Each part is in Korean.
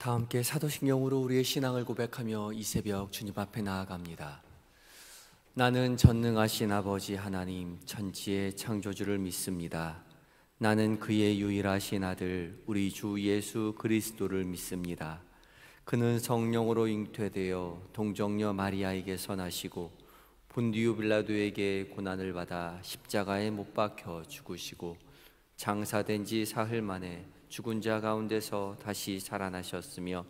다 함께 사도신경으로 우리의 신앙을 고백하며 이 새벽 주님 앞에 나아갑니다. 나는 전능하신 아버지 하나님 천지의 창조주를 믿습니다. 나는 그의 유일하신 아들 우리 주 예수 그리스도를 믿습니다. 그는 성령으로 잉태되어 동정녀 마리아에게서 나시고 본디오 빌라도에게 고난을 받아 십자가에 못 박혀 죽으시고 장사된 지 사흘 만에 죽은 자 가운데서 다시 살아나셨으며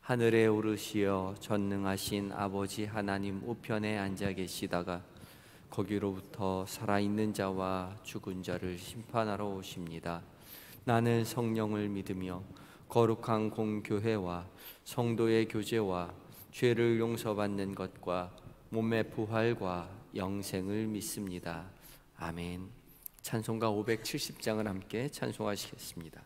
하늘에 오르시어 전능하신 아버지 하나님 우편에 앉아 계시다가 거기로부터 살아있는 자와 죽은 자를 심판하러 오십니다. 나는 성령을 믿으며 거룩한 공교회와 성도의 교제와 죄를 용서받는 것과 몸의 부활과 영생을 믿습니다. 아멘. 찬송가 570장을 함께 찬송하시겠습니다.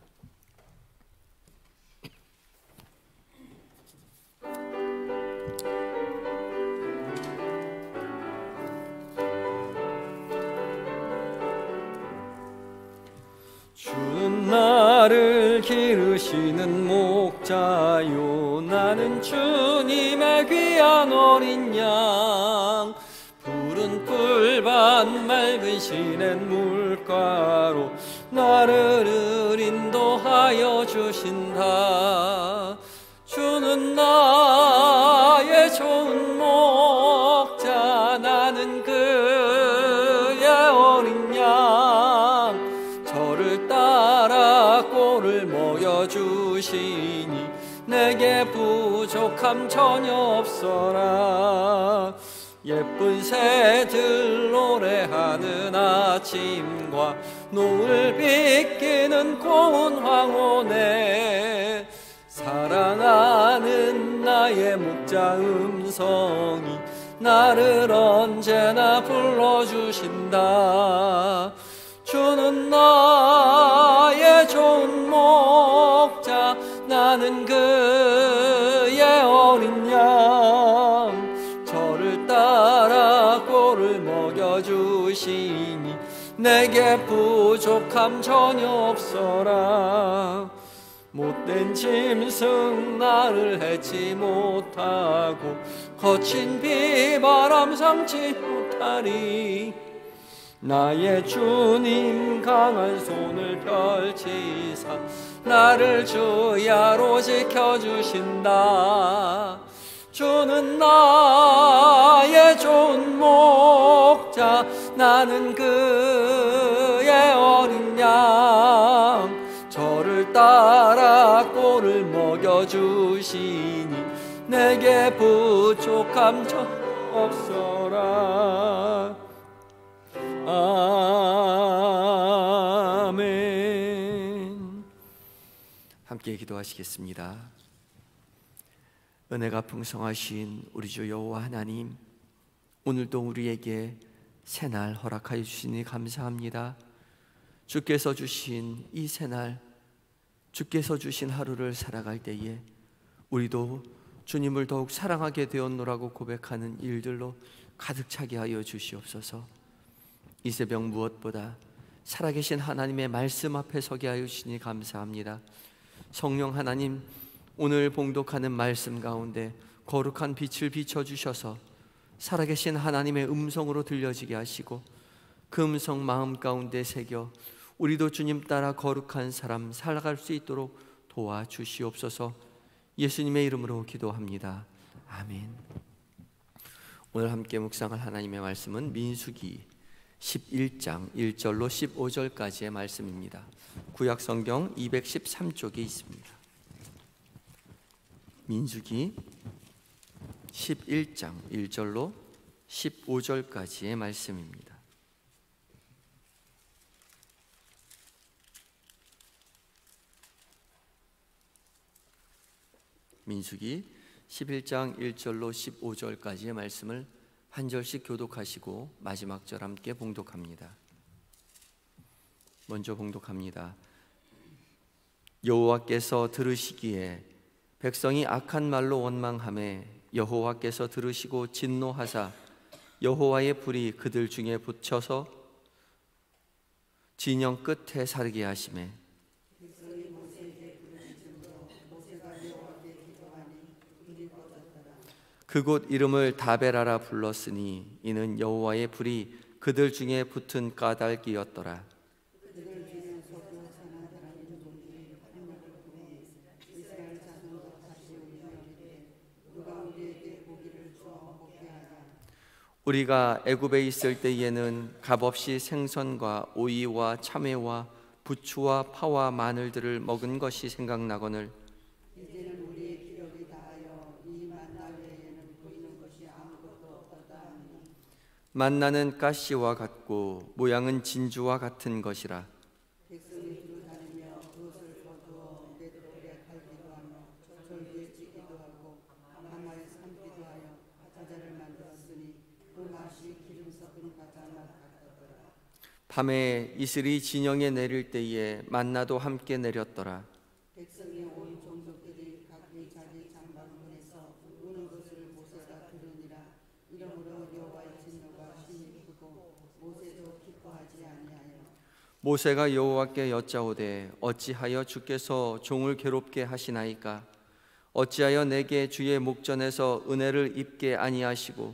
주는 나를 기르시는 목자요, 나는 주님의 귀한 어린 양. 푸른 꿀밭 맑은 시냇 물가로 나를 인도하여 주신다. 주는 나의 좋은 목자, 나는 그의 어린 양. 저를 따라 꼴을 먹여주시니 내게 부족함 전혀 없어라. 예쁜 새들 노래하는 아침과 노을 비끼는 고운 황혼에 사랑하는 나의 목자 음성이 나를 언제나 불러주신다. 주는 나의 좋은 목자, 나는 그의 어린 양. 저를 따라 꼴을 먹여주시니 내게 부족함 전혀 없어라. 못된 짐승 나를 해치 못하고 거친 비바람 삼지 못하리. 나의 주님 강한 손을 펼치사 나를 주야로 지켜주신다. 주는 나의 좋은 목자, 나는 그의 어린 양. 저를 따라 꼴을 먹여주시니 내게 부족함 전혀 없어라. 아멘. 함께 기도하시겠습니다. 은혜가 풍성하신 우리 주 여호와 하나님, 오늘도 우리에게 새날 허락하여 주시니 감사합니다. 주께서 주신 이 새날, 주께서 주신 하루를 살아갈 때에 우리도 주님을 더욱 사랑하게 되었노라고 고백하는 일들로 가득 차게 하여 주시옵소서. 이 새벽 무엇보다 살아계신 하나님의 말씀 앞에 서게 하여 주시니 감사합니다. 성령 하나님, 오늘 봉독하는 말씀 가운데 거룩한 빛을 비춰주셔서 살아계신 하나님의 음성으로 들려지게 하시고 그 음성 마음 가운데 새겨 우리도 주님 따라 거룩한 삶 살아갈 수 있도록 도와주시옵소서. 예수님의 이름으로 기도합니다. 아멘. 오늘 함께 묵상할 하나님의 말씀은 민수기 11장 1절로 15절까지의 말씀입니다. 구약성경 213쪽에 있습니다. 민수기 11장 1절로 15절까지의 말씀입니다. 민수기 11장 1절로 15절까지의 말씀을 한 절씩 교독하시고 마지막 절 함께 봉독합니다. 먼저 봉독합니다. 여호와께서 들으시기에 백성이 악한 말로 원망하매 여호와께서 들으시고 진노하사 여호와의 불이 그들 중에 붙여서 진영 끝에 사르게 하시매 그곳 이름을 다베라라 불렀으니 이는 여호와의 불이 그들 중에 붙은 까닭이었더라. 우리가 애굽에 있을 때에는 값없이 생선과 오이와 참외와 부추와 파와 마늘들을 먹은 것이 생각나거늘 이제는 우리의 기력이 다하여 이 만나 외에는 보이는 것이 아무것도 없다 하니 만나는 가시와 같고 모양은 진주와 같은 것이라. 백성이 두루 다니며 그것을 거두어 맷돌에 갈기도 하며 절기에 찌기도 하고 가마에 삶기도 하여 과자를 만들었으니 그 맛이 기름 섞은 과자 맛 같더라. 밤에 이슬이 진영에 내릴 때에 만나도 함께 내렸더라. 백성이 온 종족들이 각기 자기 장막문에서 우는 것을 모세가 들으니라. 이러므로 여호와의 진노가 심히 크고 모세도 기뻐하지 아니하여 모세가 여호와께 여짜오되 어찌하여 주께서 종을 괴롭게 하시나이까? 어찌하여 내게 주의 목전에서 은혜를 입게 아니하시고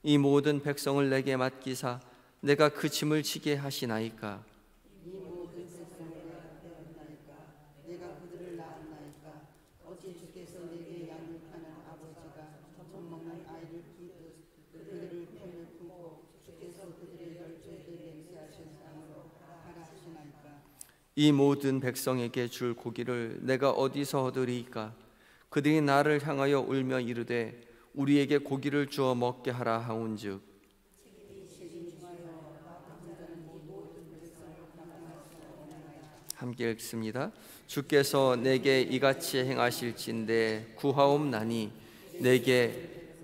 이 모든 백성을 내게 맡기사 내가 그 짐을 지게 하시나이까? 이 모든 백성을 내가 배웠나이까? 내가 그들을 낳았나이까? 어찌 주께서 내게 양육하는 아버지가 젖 먹는 아이를 품듯 그들을 편을 품고 주께서 그들의 열조에게 맹세하신 땅으로 가라 하시나이까? 이 모든 백성에게 줄 고기를 내가 어디서 얻으리이까? 그들이 나를 향하여 울며 이르되 우리에게 고기를 주어 먹게 하라 하온즉 함께 읽습니다. 주께서 내게 이같이 행하실진대 구하옵나니 내게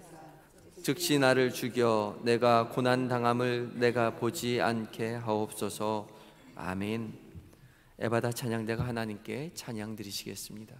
즉시 나를 죽여 내가 고난 당함을 내가 보지 않게 하옵소서. 아멘. 에바다 찬양대가 하나님께 찬양 드리시겠습니다.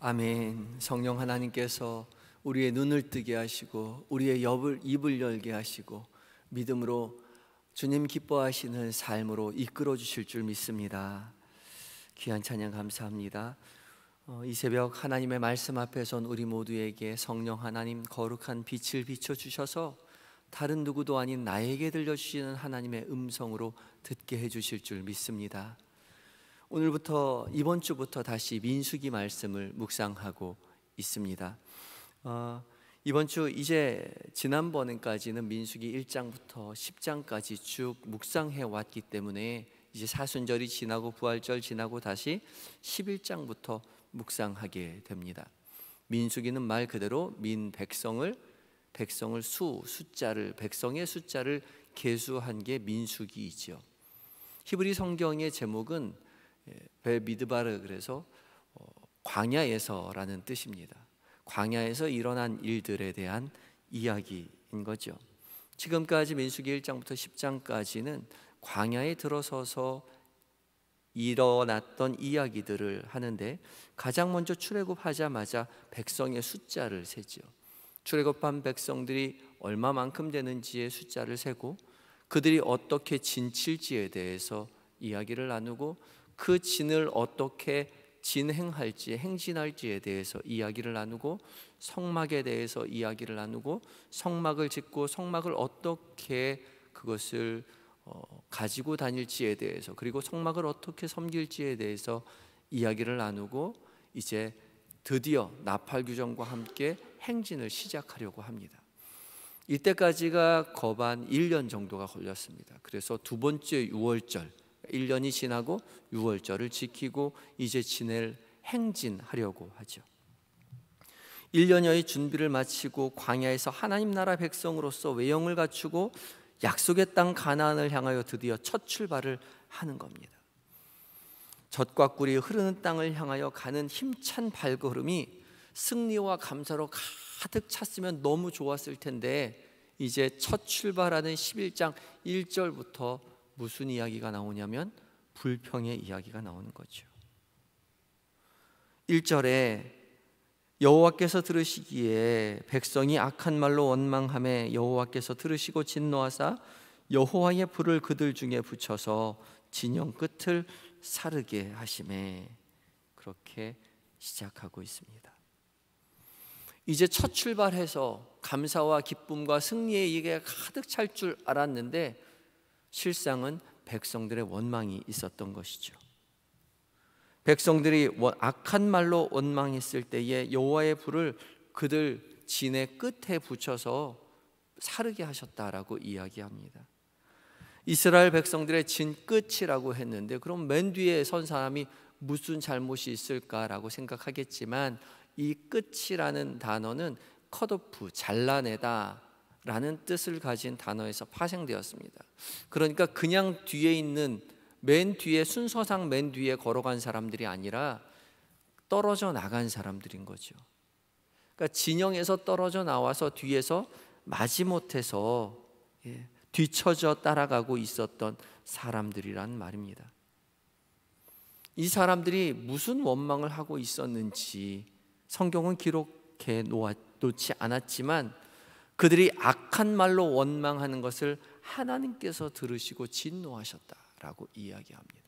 아멘. 성령 하나님께서 우리의 눈을 뜨게 하시고 우리의 입을 열게 하시고 믿음으로 주님 기뻐하시는 삶으로 이끌어 주실 줄 믿습니다. 귀한 찬양 감사합니다. 이 새벽 하나님의 말씀 앞에 선 우리 모두에게 성령 하나님 거룩한 빛을 비춰주셔서 다른 누구도 아닌 나에게 들려주시는 하나님의 음성으로 듣게 해주실 줄 믿습니다. 오늘부터 이번 주부터 다시 민수기 말씀을 묵상하고 있습니다. 이번 주 이제 지난번까지는 민수기 1장부터 10장까지 쭉 묵상해 왔기 때문에 이제 사순절이 지나고 부활절 지나고 다시 11장부터 묵상하게 됩니다. 민수기는 말 그대로 백성의 숫자를 계수한 게 민수기이죠. 히브리 성경의 제목은 베미드바르, 그래서 광야에서라는 뜻입니다. 광야에서 일어난 일들에 대한 이야기인 거죠. 지금까지 민수기 1장부터 10장까지는 광야에 들어서서 일어났던 이야기들을 하는데, 가장 먼저 출애굽하자마자 백성의 숫자를 세죠. 출애굽한 백성들이 얼마만큼 되는지의 숫자를 세고, 그들이 어떻게 진칠지에 대해서 이야기를 나누고, 그 진을 어떻게 행진할지에 대해서 이야기를 나누고, 성막에 대해서 이야기를 나누고, 성막을 짓고 성막을 어떻게 그것을 가지고 다닐지에 대해서, 그리고 성막을 어떻게 섬길지에 대해서 이야기를 나누고, 이제 드디어 나팔 규정과 함께 행진을 시작하려고 합니다. 이때까지가 거반 1년 정도가 걸렸습니다. 그래서 두 번째 유월절, 1년이 지나고 유월절을 지키고 이제 지낼 행진하려고 하죠. 1년여의 준비를 마치고 광야에서 하나님 나라 백성으로서 외형을 갖추고 약속의 땅 가나안을 향하여 드디어 첫 출발을 하는 겁니다. 젖과 꿀이 흐르는 땅을 향하여 가는 힘찬 발걸음이 승리와 감사로 가득 찼으면 너무 좋았을 텐데, 이제 첫 출발하는 11장 1절부터 무슨 이야기가 나오냐면 불평의 이야기가 나오는 거죠. 1절에 여호와께서 들으시기에 백성이 악한 말로 원망하매 여호와께서 들으시고 진노하사 여호와의 불을 그들 중에 붙여서 진영 끝을 사르게 하시매, 그렇게 시작하고 있습니다. 이제 첫 출발해서 감사와 기쁨과 승리의 얘기가 가득 찰 줄 알았는데 실상은 백성들의 원망이 있었던 것이죠. 백성들이 악한 말로 원망했을 때에 여호와의 불을 그들 진의 끝에 붙여서 사르게 하셨다라고 이야기합니다. 이스라엘 백성들의 진 끝이라고 했는데, 그럼 맨 뒤에 선 사람이 무슨 잘못이 있을까라고 생각하겠지만, 이 끝이라는 단어는 컷오프, 잘라내다 라는 뜻을 가진 단어에서 파생되었습니다. 그러니까 그냥 뒤에 있는 맨 뒤에, 순서상 맨 뒤에 걸어간 사람들이 아니라 떨어져 나간 사람들인 거죠. 그러니까 진영에서 떨어져 나와서 뒤에서 마지못해서 뒤처져 따라가고 있었던 사람들이란 말입니다. 이 사람들이 무슨 원망을 하고 있었는지 성경은 기록해 놓지 않았지만, 그들이 악한 말로 원망하는 것을 하나님께서 들으시고 진노하셨다라고 이야기합니다.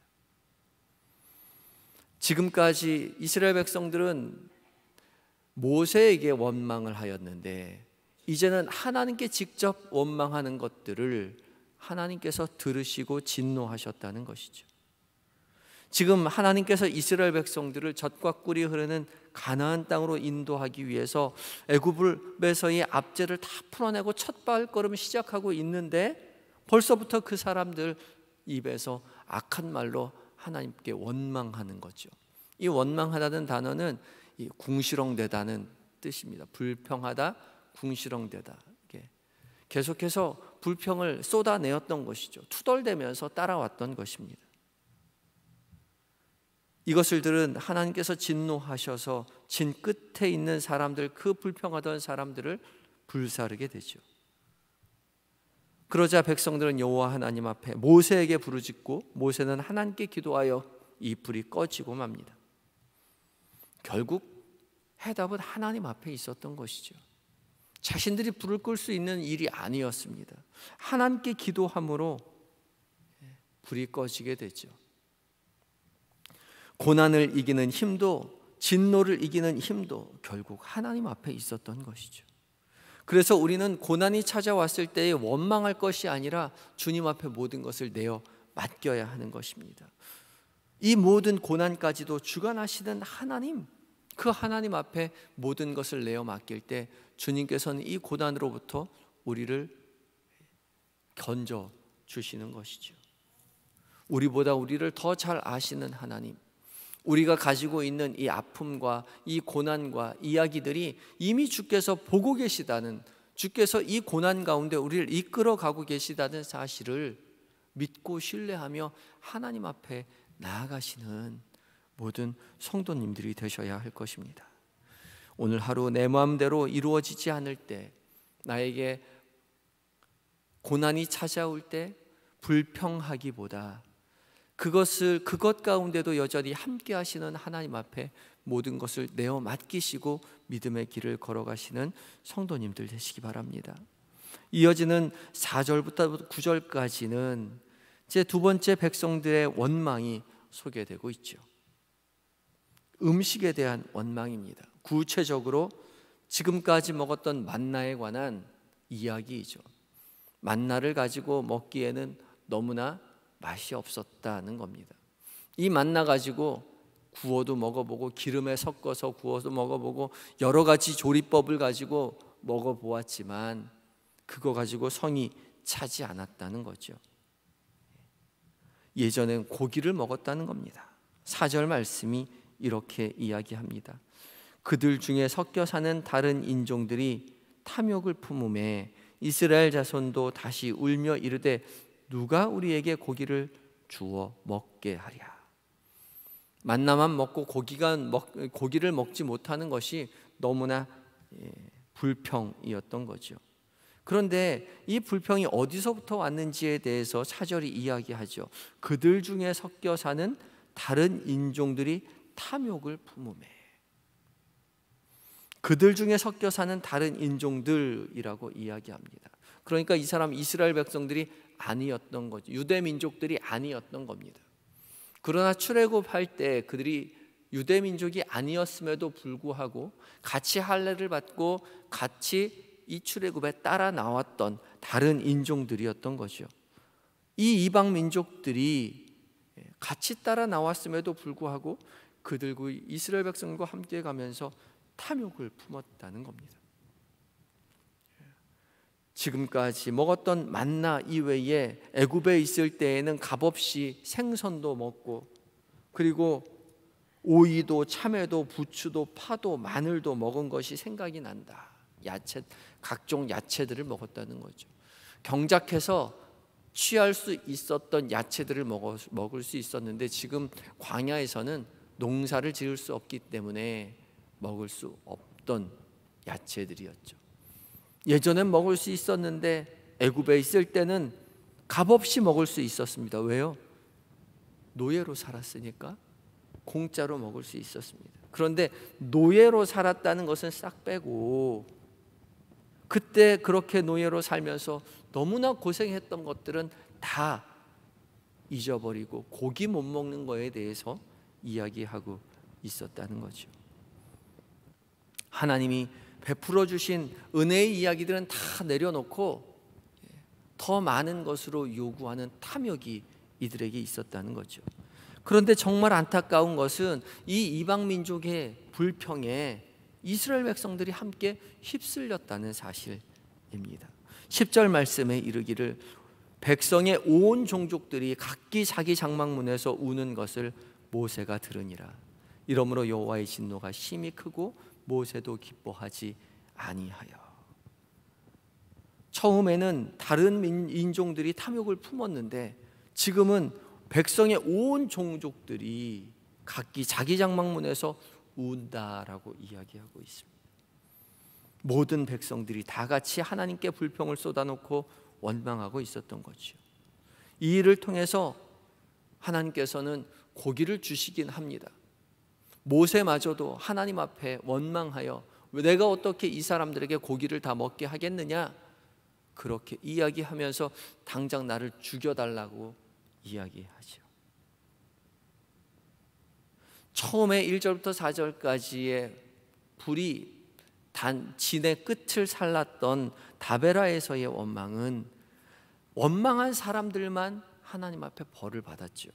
지금까지 이스라엘 백성들은 모세에게 원망을 하였는데, 이제는 하나님께 직접 원망하는 것들을 하나님께서 들으시고 진노하셨다는 것이죠. 지금 하나님께서 이스라엘 백성들을 젖과 꿀이 흐르는 가나안 땅으로 인도하기 위해서 애굽에서의 압제를 다 풀어내고 첫 발걸음을 시작하고 있는데, 벌써부터 그 사람들 입에서 악한 말로 하나님께 원망하는 거죠. 이 원망하다는 단어는 이 궁시렁대다는 뜻입니다. 불평하다, 궁시렁대다. 계속해서 불평을 쏟아내었던 것이죠. 투덜대면서 따라왔던 것입니다. 이것을 들은 하나님께서 진노하셔서 진 끝에 있는 사람들, 그 불평하던 사람들을 불사르게 되죠. 그러자 백성들은 여호와 하나님 앞에 모세에게 부르짖고, 모세는 하나님께 기도하여 이 불이 꺼지고 맙니다. 결국 해답은 하나님 앞에 있었던 것이죠. 자신들이 불을 끌 수 있는 일이 아니었습니다. 하나님께 기도함으로 불이 꺼지게 되죠. 고난을 이기는 힘도, 진노를 이기는 힘도 결국 하나님 앞에 있었던 것이죠. 그래서 우리는 고난이 찾아왔을 때에 원망할 것이 아니라 주님 앞에 모든 것을 내어 맡겨야 하는 것입니다. 이 모든 고난까지도 주관하시는 하나님, 그 하나님 앞에 모든 것을 내어 맡길 때 주님께서는 이 고난으로부터 우리를 건져 주시는 것이죠. 우리보다 우리를 더 잘 아시는 하나님, 우리가 가지고 있는 이 아픔과 이 고난과 이야기들이 이미 주께서 보고 계시다는, 주께서 이 고난 가운데 우리를 이끌어 가고 계시다는 사실을 믿고 신뢰하며 하나님 앞에 나아가시는 모든 성도님들이 되셔야 할 것입니다. 오늘 하루 내 마음대로 이루어지지 않을 때, 나에게 고난이 찾아올 때 불평하기보다 그것 가운데도 여전히 함께 하시는 하나님 앞에 모든 것을 내어 맡기시고 믿음의 길을 걸어가시는 성도님들 되시기 바랍니다. 이어지는 4절부터 9절까지는 제 두 번째 백성들의 원망이 소개되고 있죠. 음식에 대한 원망입니다. 구체적으로 지금까지 먹었던 만나에 관한 이야기이죠. 만나를 가지고 먹기에는 너무나 맛이 없었다는 겁니다. 이 만나 가지고 구워도 먹어보고 기름에 섞어서 구워도 먹어보고 여러 가지 조리법을 가지고 먹어보았지만 그거 가지고 성이 차지 않았다는 거죠. 예전엔 고기를 먹었다는 겁니다. 4절 말씀이 이렇게 이야기합니다. 그들 중에 섞여 사는 다른 인종들이 탐욕을 품음에 이스라엘 자손도 다시 울며 이르되 누가 우리에게 고기를 주어 먹게 하랴. 만나만 먹고 고기를 먹지 못하는 것이 너무나 불평이었던 거죠. 그런데 이 불평이 어디서부터 왔는지에 대해서 4절이 이야기하죠. 그들 중에 섞여 사는 다른 인종들이 탐욕을 품음에. 그들 중에 섞여 사는 다른 인종들이라고 이야기합니다. 그러니까 이 사람 이스라엘 백성들이 아니었던 거죠. 유대 민족들이 아니었던 겁니다. 그러나 출애굽할 때 그들이 유대 민족이 아니었음에도 불구하고 같이 할례를 받고 같이 이 출애굽에 따라 나왔던 다른 인종들이었던 거죠. 이 이방 민족들이 같이 따라 나왔음에도 불구하고 그들과 이스라엘 백성과 함께 가면서 탐욕을 품었다는 겁니다. 지금까지 먹었던 만나 이외에 애굽에 있을 때에는 값없이 생선도 먹고 그리고 오이도 참외도 부추도 파도 마늘도 먹은 것이 생각이 난다. 야채, 각종 야채들을 먹었다는 거죠. 경작해서 취할 수 있었던 야채들을 먹을 수 있었는데 지금 광야에서는 농사를 지을 수 없기 때문에 먹을 수 없던 야채들이었죠. 예전엔 먹을 수 있었는데 애굽에 있을 때는 값없이 먹을 수 있었습니다. 왜요? 노예로 살았으니까 공짜로 먹을 수 있었습니다. 그런데 노예로 살았다는 것은 싹 빼고 그때 그렇게 노예로 살면서 너무나 고생했던 것들은 다 잊어버리고 고기 못 먹는 거에 대해서 이야기하고 있었다는 거죠. 하나님이 베풀어 주신 은혜의 이야기들은 다 내려놓고 더 많은 것으로 요구하는 탐욕이 이들에게 있었다는 거죠. 그런데 정말 안타까운 것은 이 이방 민족의 불평에 이스라엘 백성들이 함께 휩쓸렸다는 사실입니다. 10절 말씀에 이르기를 백성의 온 종족들이 각기 자기 장막문에서 우는 것을 모세가 들으니라. 이러므로 여호와의 진노가 심히 크고 모세도 기뻐하지 아니하여. 처음에는 다른 인종들이 탐욕을 품었는데 지금은 백성의 온 종족들이 각기 자기 장막문에서 운다라고 이야기하고 있습니다. 모든 백성들이 다 같이 하나님께 불평을 쏟아놓고 원망하고 있었던 거죠. 이 일을 통해서 하나님께서는 고기를 주시긴 합니다. 모세마저도 하나님 앞에 원망하여 내가 어떻게 이 사람들에게 고기를 다 먹게 하겠느냐 그렇게 이야기하면서 당장 나를 죽여달라고 이야기하죠. 처음에 1절부터 4절까지의 불이 진의 끝을 살랐던 다베라에서의 원망은 원망한 사람들만 하나님 앞에 벌을 받았죠.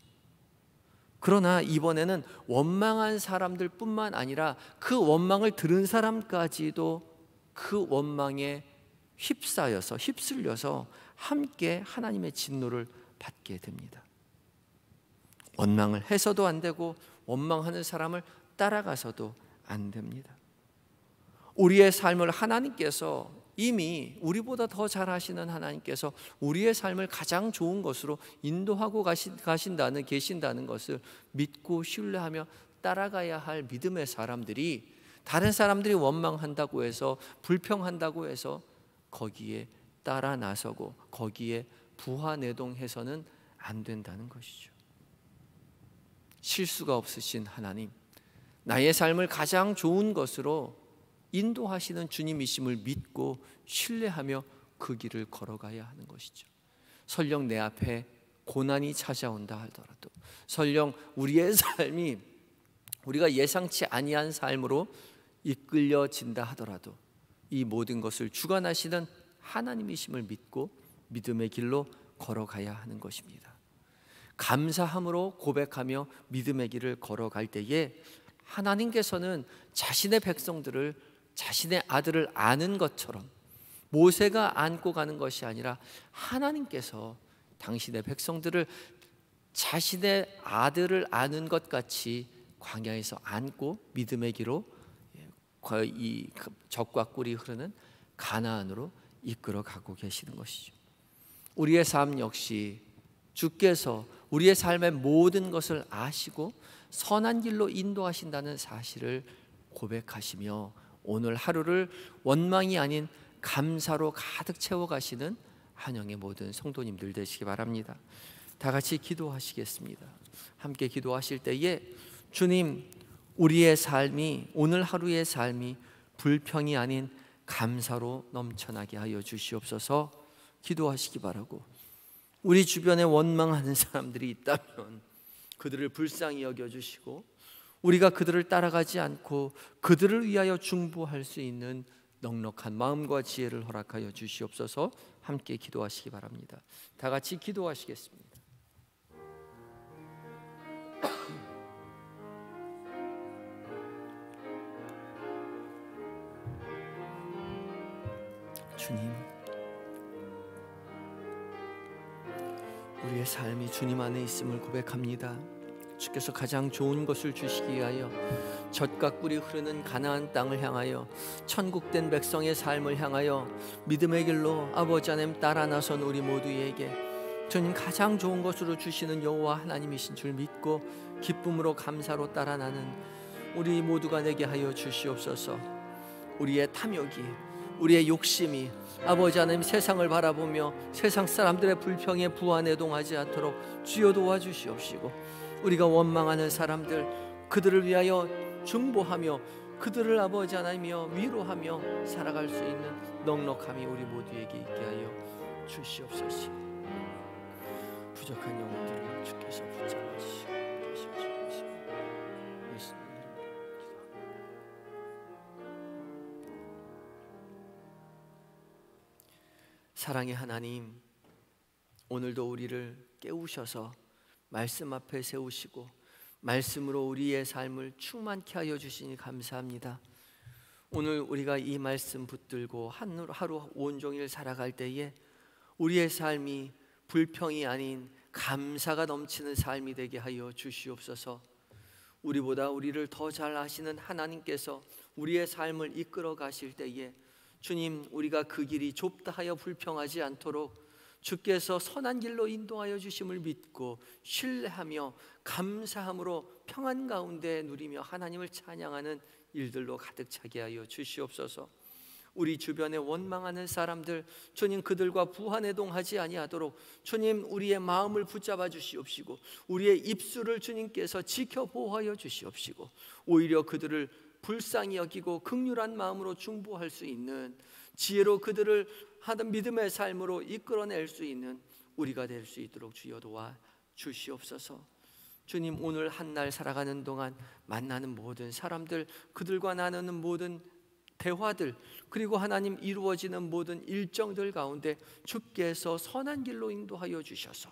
그러나 이번에는 원망한 사람들뿐만 아니라 그 원망을 들은 사람까지도 그 원망에 휩쓸려서 함께 하나님의 진노를 받게 됩니다. 원망을 해서도 안 되고 원망하는 사람을 따라가서도 안 됩니다. 우리의 삶을 하나님께서 이미 우리보다 더 잘하시는 하나님께서 우리의 삶을 가장 좋은 것으로 인도하고 계신다는 것을 믿고 신뢰하며 따라가야 할 믿음의 사람들이 다른 사람들이 원망한다고 해서 불평한다고 해서 거기에 따라 나서고 거기에 부하내동해서는 안 된다는 것이죠. 실수가 없으신 하나님, 나의 삶을 가장 좋은 것으로 인도하시는 주님이심을 믿고 신뢰하며 그 길을 걸어가야 하는 것이죠. 설령 내 앞에 고난이 찾아온다 하더라도, 설령 우리의 삶이 우리가 예상치 아니한 삶으로 이끌려진다 하더라도 이 모든 것을 주관하시는 하나님이심을 믿고 믿음의 길로 걸어가야 하는 것입니다. 감사함으로 고백하며 믿음의 길을 걸어갈 때에 하나님께서는 자신의 백성들을, 자신의 아들을 아는 것처럼, 모세가 안고 가는 것이 아니라 하나님께서 당신의 백성들을 자신의 아들을 아는 것 같이 광야에서 안고 믿음의 길로 이 적과 꿀이 흐르는 가나안으로 이끌어 가고 계시는 것이죠. 우리의 삶 역시 주께서 우리의 삶의 모든 것을 아시고 선한 길로 인도하신다는 사실을 고백하시며 오늘 하루를 원망이 아닌 감사로 가득 채워가시는 한영의 모든 성도님들 되시기 바랍니다. 다 같이 기도하시겠습니다. 함께 기도하실 때에 주님, 우리의 삶이, 오늘 하루의 삶이 불평이 아닌 감사로 넘쳐나게 하여 주시옵소서. 기도하시기 바라고, 우리 주변에 원망하는 사람들이 있다면 그들을 불쌍히 여겨주시고 우리가 그들을 따라가지 않고 그들을 위하여 중보할 수 있는 넉넉한 마음과 지혜를 허락하여 주시옵소서. 함께 기도하시기 바랍니다. 다 같이 기도하시겠습니다. 주님, 우리의 삶이 주님 안에 있음을 고백합니다. 주께서 가장 좋은 것을 주시기 위하여 젖과 꿀이 흐르는 가나안 땅을 향하여 천국된 백성의 삶을 향하여 믿음의 길로 아버지 하나님 따라 나선 우리 모두에게 주님 가장 좋은 것으로 주시는 여호와 하나님이신 줄 믿고 기쁨으로 감사로 따라 나는 우리 모두가 되게 하여 주시옵소서. 우리의 탐욕이, 우리의 욕심이 아버지 하나님 세상을 바라보며 세상 사람들의 불평에 부하내동하지 않도록 주여 도와주시옵시고, 우리가 원망하는 사람들, 그들을 위하여 중보하며 그들을 아버지 하나님이여 위로하며 살아갈 수 있는 넉넉함이 우리 모두에게 있게 하여 주시옵소서. 부족한 영혼들을 주께서 붙잡아 주시옵소서. 사랑의 하나님, 오늘도 우리를 깨우셔서 말씀 앞에 세우시고 말씀으로 우리의 삶을 충만케 하여 주시니 감사합니다. 오늘 우리가 이 말씀 붙들고 하루 온종일 살아갈 때에 우리의 삶이 불평이 아닌 감사가 넘치는 삶이 되게 하여 주시옵소서. 우리보다 우리를 더 잘 아시는 하나님께서 우리의 삶을 이끌어 가실 때에 주님, 우리가 그 길이 좁다 하여 불평하지 않도록 주께서 선한 길로 인도하여 주심을 믿고 신뢰하며 감사함으로 평안 가운데 누리며 하나님을 찬양하는 일들로 가득 차게 하여 주시옵소서. 우리 주변에 원망하는 사람들, 주님 그들과 부하내동하지 아니하도록 주님 우리의 마음을 붙잡아 주시옵시고 우리의 입술을 주님께서 지켜 보호하여 주시옵시고 오히려 그들을 불쌍히 여기고 긍휼한 마음으로 중보할 수 있는 지혜로 그들을 하던 믿음의 삶으로 이끌어낼 수 있는 우리가 될 수 있도록 주여 도와 주시옵소서. 주님, 오늘 한 날 살아가는 동안 만나는 모든 사람들, 그들과 나누는 모든 대화들, 그리고 하나님 이루어지는 모든 일정들 가운데 주께서 선한 길로 인도하여 주셔서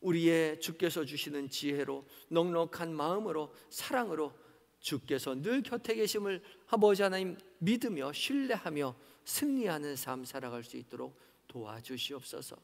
우리의 주께서 주시는 지혜로, 넉넉한 마음으로, 사랑으로 주께서 늘 곁에 계심을 아버지 하나님 믿으며 신뢰하며 승리하는 삶 살아갈 수 있도록 도와주시옵소서.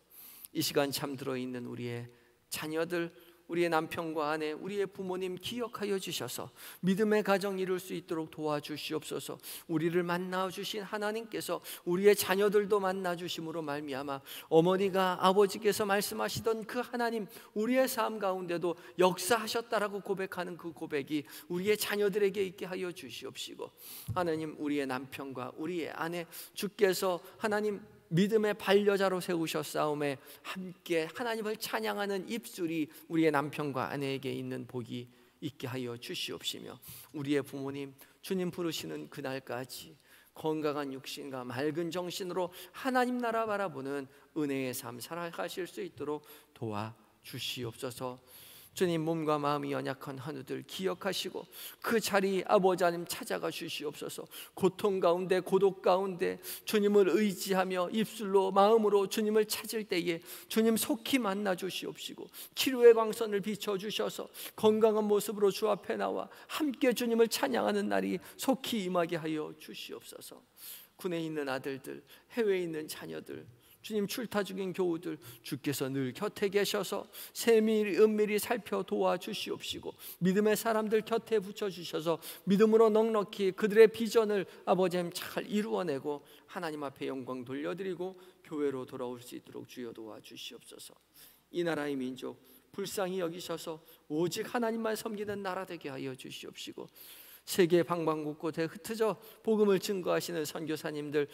이 시간 잠들어 있는 우리의 자녀들, 우리의 남편과 아내, 우리의 부모님 기억하여 주셔서 믿음의 가정 이룰 수 있도록 도와주시옵소서. 우리를 만나 주신 하나님께서 우리의 자녀들도 만나 주심으로 말미암아 어머니가 아버지께서 말씀하시던 그 하나님, 우리의 삶 가운데도 역사하셨다라고 고백하는 그 고백이 우리의 자녀들에게 있게 하여 주시옵시고, 하나님, 우리의 남편과 우리의 아내, 주께서 하나님 믿음의 반려자로 세우셨사오매 함께 하나님을 찬양하는 입술이 우리의 남편과 아내에게 있는 복이 있게 하여 주시옵시며, 우리의 부모님 주님 부르시는 그날까지 건강한 육신과 맑은 정신으로 하나님 나라 바라보는 은혜의 삶 살아가실 수 있도록 도와주시옵소서. 주님, 몸과 마음이 연약한 한우들 기억하시고 그 자리 아버지 하나님 찾아가 주시옵소서. 고통 가운데, 고독 가운데 주님을 의지하며 입술로 마음으로 주님을 찾을 때에 주님 속히 만나 주시옵시고 치료의 광선을 비춰주셔서 건강한 모습으로 주 앞에 나와 함께 주님을 찬양하는 날이 속히 임하게 하여 주시옵소서. 군에 있는 아들들, 해외에 있는 자녀들, 주님 출타 중인 교우들, 주께서 늘 곁에 계셔서 세밀히 은밀히 살펴 도와주시옵시고 믿음의 사람들 곁에 붙여주셔서 믿음으로 넉넉히 그들의 비전을 아버지 하나님 잘 이루어내고 하나님 앞에 영광 돌려드리고 교회로 돌아올 수 있도록 주여 도와주시옵소서. 이 나라의 민족 불쌍히 여기셔서 오직 하나님만 섬기는 나라 되게 하여 주시옵시고, 세계 방방곳곳에 흩어져 복음을 증거하시는 선교사님들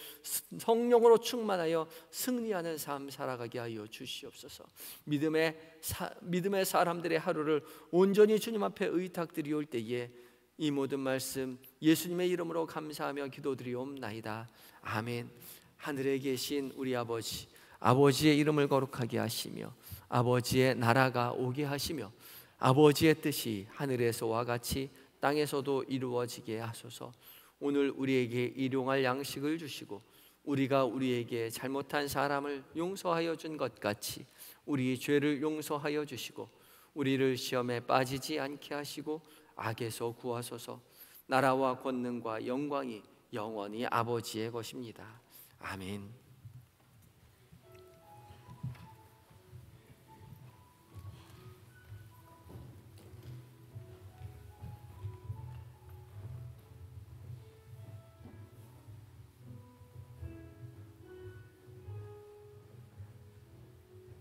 성령으로 충만하여 승리하는 삶 살아가게 하여 주시옵소서. 믿음의 사람들의 하루를 온전히 주님 앞에 의탁드리올 때에 이 모든 말씀 예수님의 이름으로 감사하며 기도드리옵나이다. 아멘. 하늘에 계신 우리 아버지, 아버지의 이름을 거룩하게 하시며 아버지의 나라가 오게 하시며 아버지의 뜻이 하늘에서와 같이 땅에서도 이루어지게 하소서. 오늘 우리에게 일용할 양식을 주시고 우리가 우리에게 잘못한 사람을 용서하여 준 것 같이 우리 죄를 용서하여 주시고 우리를 시험에 빠지지 않게 하시고 악에서 구하소서. 나라와 권능과 영광이 영원히 아버지의 것입니다. 아멘.